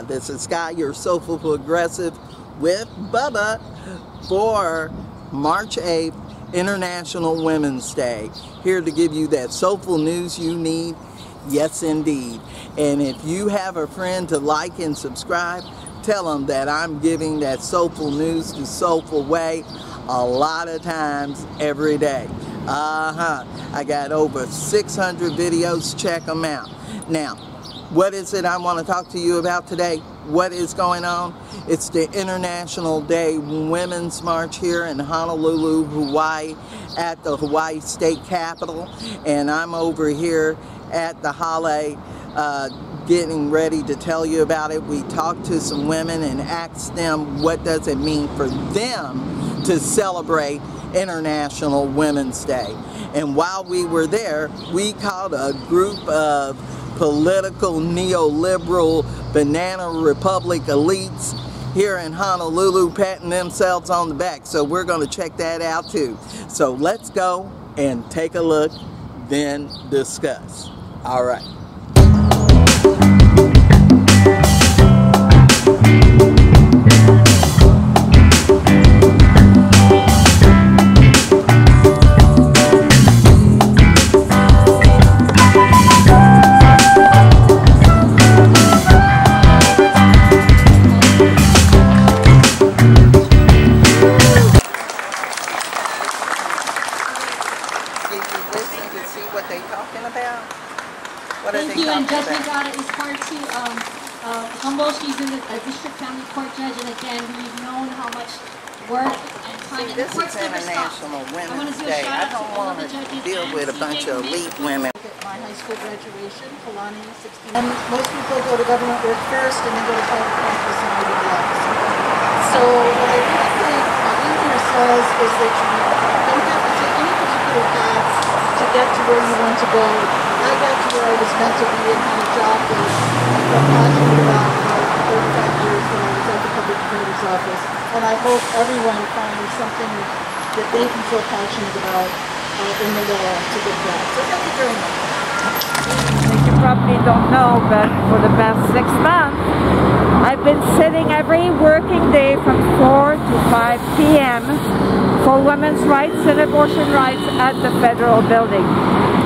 this is Skye, your Soulful Progressive with Bubba for March 8th, International Women's Day. Here to give you that soulful news you need, yes indeed. And if you have a friend to like and subscribe, tell them that I'm giving that soulful news the soulful way a lot of times every day. I got over 600 videos, check them out. Now, what is it I want to talk to you about today? What is going on? It's the International Day Women's March here in Honolulu, Hawaii, at the Hawaii State Capitol. And I'm over here at the Hale getting ready to tell you about it. We talked to some women and asked them what does it mean for them to celebrate International Women's Day. And while we were there, we caught a group of political neoliberal banana republic elites here in Honolulu patting themselves on the back. So we're going to check that out too. So let's go and take a look, then discuss. All right. Thank you, and Judge Nagata is part two. Humble, she's in the district family court judge, and again, we've known how much work and time, and the court's never stopped. I want to do a shout out to all of the judges deal with a bunch of elite women. My high school graduation, Kalani, 16. And most people go to government work first, and then go to private practice and read law. So what I really think English says is that you don't have to take any particular path to get to where you want to go. I got to where I was meant to be and had a job that I felt passionate about for 35 years when I was at the Public Defender's Office. And I hope everyone finds something that they can feel passionate about in the law to get that. So thank you very much. You probably don't know, but for the past 6 months, I've been sitting every working day from 4 to 5 p.m. for women's rights and abortion rights at the federal building.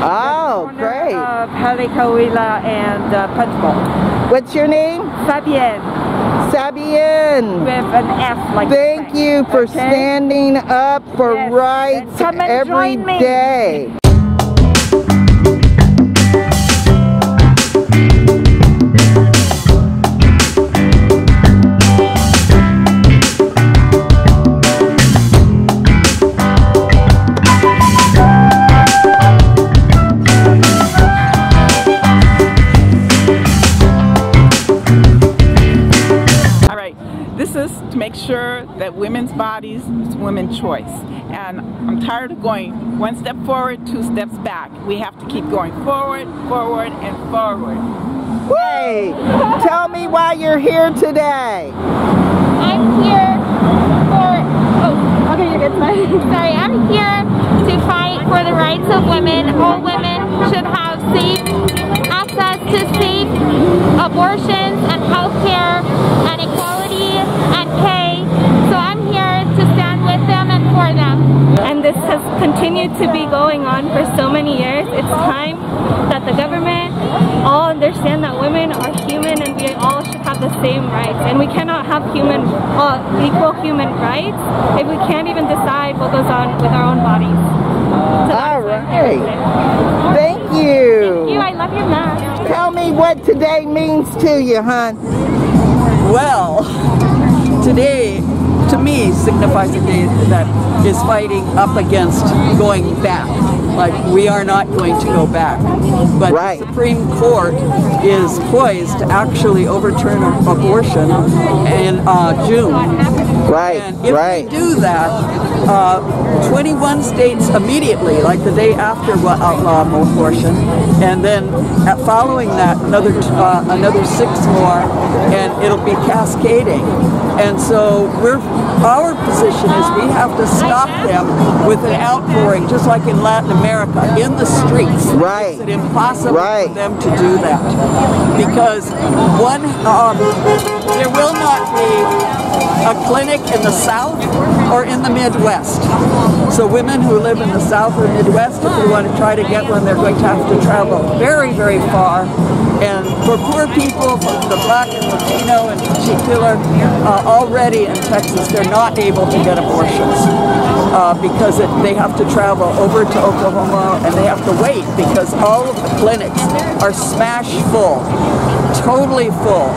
Oh, great. Of Halekauila and Punch Bowl. What's your name? Fabienne. Sabienne. With an F like Thank you for standing up for rights every day. To make sure that women's bodies is women's choice. And I'm tired of going 1 step forward, 2 steps back. We have to keep going forward, forward, and forward. Hey, tell me why you're here today. I'm here for, okay, you're good, sorry, I'm here to fight for the rights of women. All women should have safe access to safe abortions and health care and equality and pay. So I'm here to stand with them and for them. And this has continued to be going on for so many years. It's time that the government all understand that women are human and we all should have the same rights. And we cannot have equal human rights if we can't even decide what goes on with our own bodies. So all right. Thank you. Thank you. I love your mask. Tell me what today means to you, hon. Well, today, to me, signifies a day that is fighting up against going back. Like, we are not going to go back. But the Supreme Court is poised to actually overturn abortion in June. And if we do that, 21 states immediately, like the day after, will outlaw abortion, and then following that, another 6 more, and it'll be cascading. And so our position is we have to stop them with an outpouring, just like in Latin America. America in the streets. Right. Makes it impossible Right. for them to do that. Because one, there will not be a clinic in the South or in the Midwest. So women who live in the South or Midwest, if they want to try to get one, they're going to have to travel very, very far. And for poor people, for the Black and Latino in particular, already in Texas, they're not able to get abortions because they have to travel over to Oklahoma and they have to wait because all of the clinics are smash full, totally full.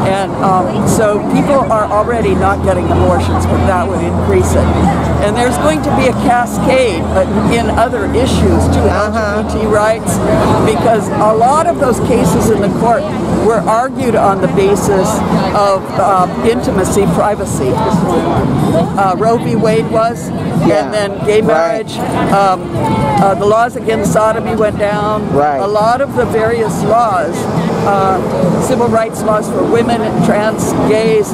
And so people are already not getting abortions, but that would increase it. And there's going to be a cascade in other issues to LGBT rights, because a lot of those cases in the court were argued on the basis of intimacy, privacy. Roe v. Wade was, and then gay marriage. The laws against sodomy went down. A lot of the various laws, civil rights laws for women, trans, gays,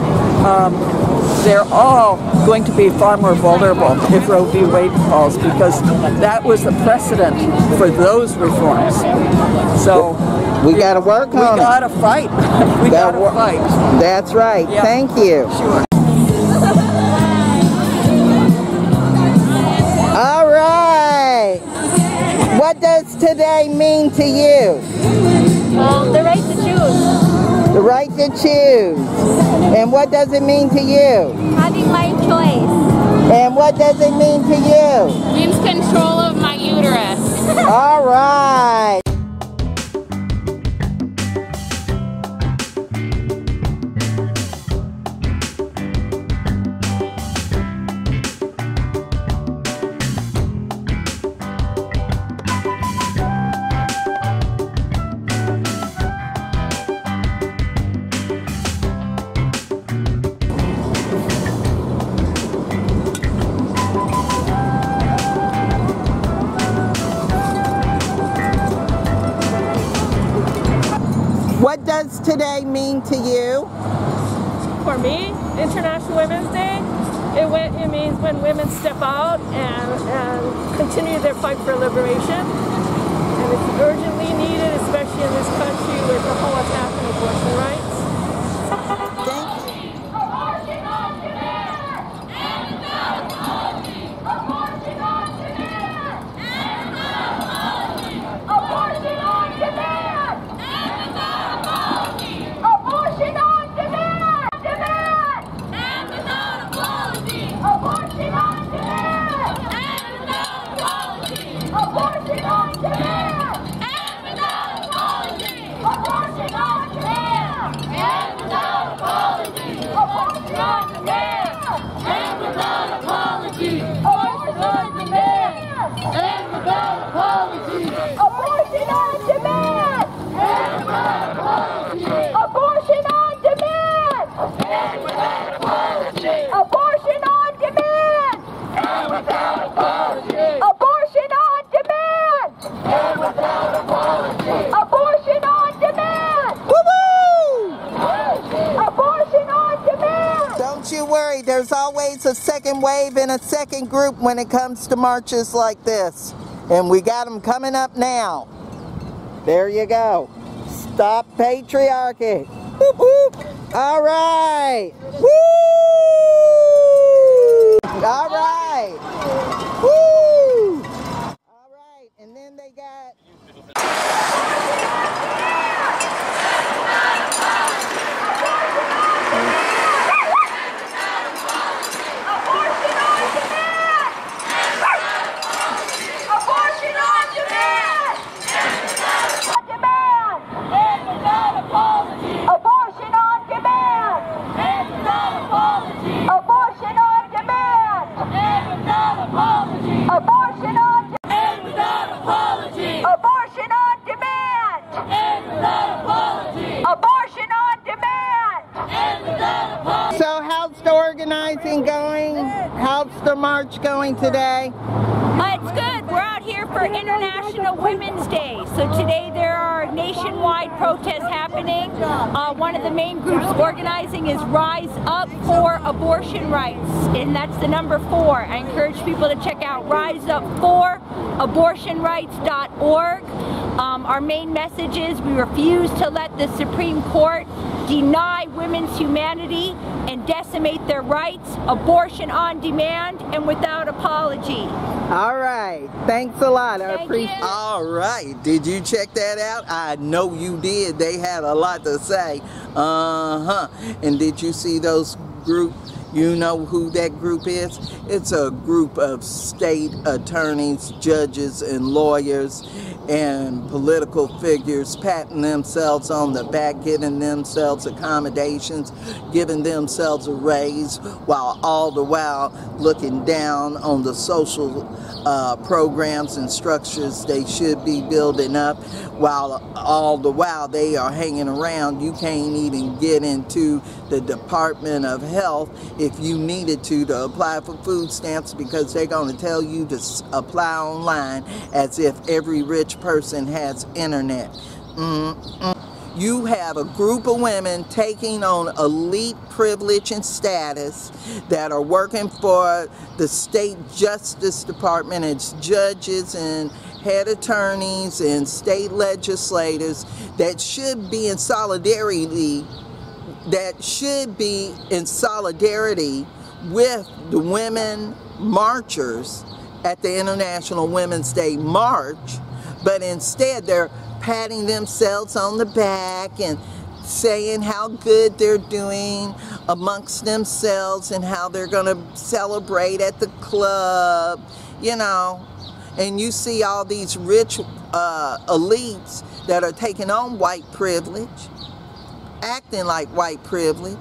they're all going to be far more vulnerable if Roe v. Wade falls, because that was the precedent for those reforms. So we got to work on it. We got to fight. We got to fight. That's right. Yeah. Thank you. Sure. All right. What does today mean to you? The right to choose. The right to choose. And what does it mean to you? Having my choice. And what does it mean to you? Means control of my uterus. All right. What does today mean to you? For me, International Women's Day, it means when women step out and continue their fight for liberation. And it's urgently needed, especially in this country with the whole attack on abortion rights. Thank you. There's always a second wave and a second group when it comes to marches like this. And we got them coming up now. There you go. Stop patriarchy. Whoop, whoop. All right. Woo! All right. Woo! All right. And then they got... going? How's the march going today? It's good. We're out here for International Women's Day. So today there are nationwide protests happening happening. One of the main groups organizing is Rise Up for Abortion Rights, and that's the number 4. I encourage people to check out riseupforabortionrights.org. Our main message is we refuse to let the Supreme Court deny women's humanity and decimate their rights, abortion on demand and without apology. All right. Thanks a lot. I appreciate it. you. All right. Did you check that out? I know you did. They had a lot to say. And did you see those groups? You know who that group is? It's a group of state attorneys, judges, and lawyers and political figures patting themselves on the back, giving themselves accommodations, giving themselves a raise, while all the while looking down on the social programs and structures they should be building up, while all the while they are hanging around. You can't even get into the Department of Health if you needed to apply for food stamps, because they're going to tell you to apply online as if every rich person has internet. You have a group of women taking on elite privilege and status that are working for the state justice department as judges and head attorneys and state legislators that should be in solidarity with the women marchers at the International Women's Day March, but instead they're patting themselves on the back and saying how good they're doing amongst themselves and how they're going to celebrate at the club, you know. And you see all these rich elites that are taking on white privilege, acting like white privilege,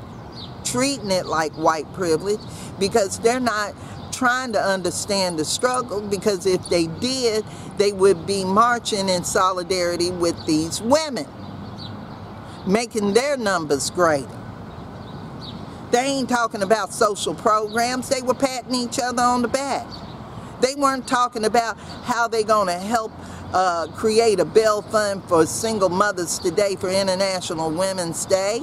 treating it like white privilege, because they're not trying to understand the struggle, because if they did, they would be marching in solidarity with these women, making their numbers greater. They ain't talking about social programs. They were patting each other on the back. They weren't talking about how they're going to help create a bail fund for single mothers today for International Women's Day.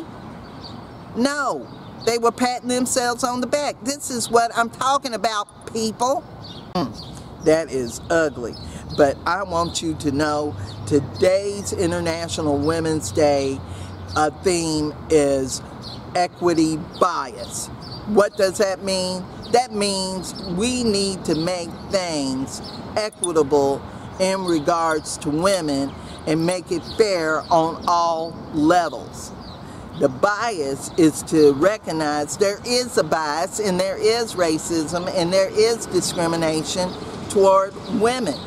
No, they were patting themselves on the back. This is what I'm talking about, people. That is ugly. But I want you to know today's International Women's Day theme is equity bias. What does that mean? That means we need to make things equitable in regards to women and make it fair on all levels. The bias is to recognize there is a bias and there is racism and there is discrimination toward women.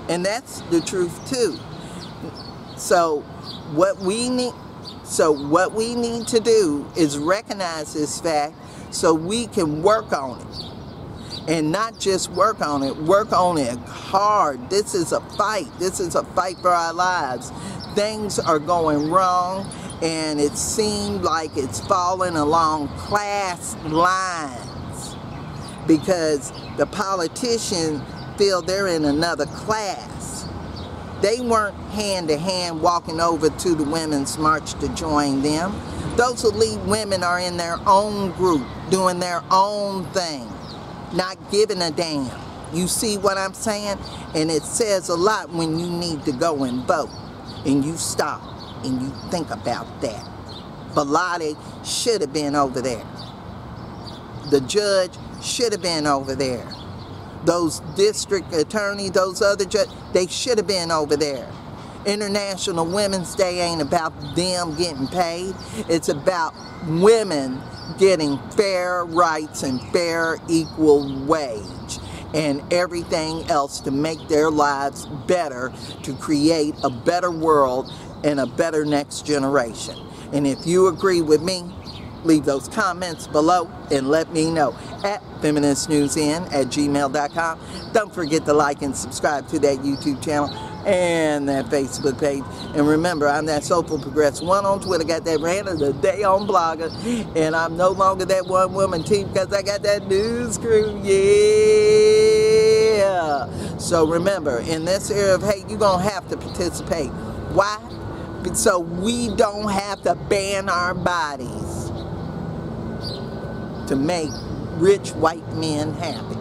And that's the truth too. So what we need to do is recognize this fact so we can work on it. And not just work on it hard. This is a fight. This is a fight for our lives. Things are going wrong, and it seemed like it's falling along class lines because the politicians feel they're in another class. They weren't hand to hand walking over to the Women's March to join them. Those elite women are in their own group, doing their own thing, not giving a damn. You see what I'm saying? And it says a lot when you need to go and vote, and you stop and you think about that. Bilotti should have been over there. The judge should have been over there. Those district attorneys, those other judges, they should have been over there. International Women's Day ain't about them getting paid. It's about women getting fair rights and fair equal wage and everything else to make their lives better, to create a better world and a better next generation. And if you agree with me, leave those comments below and let me know at FeministNewsN@gmail.com. Don't forget to like and subscribe to that YouTube channel and that Facebook page. And remember, I'm that Soulful Progressive 1 on Twitter, got that rant of the day on Blogger, and I'm no longer that one woman team because I got that news crew, yeah. So remember, in this era of hate, you're going to have to participate. Why? so we don't have to ban our bodies to make rich white men happy.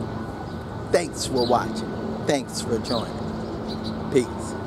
Thanks for watching. Thanks for joining. Peace.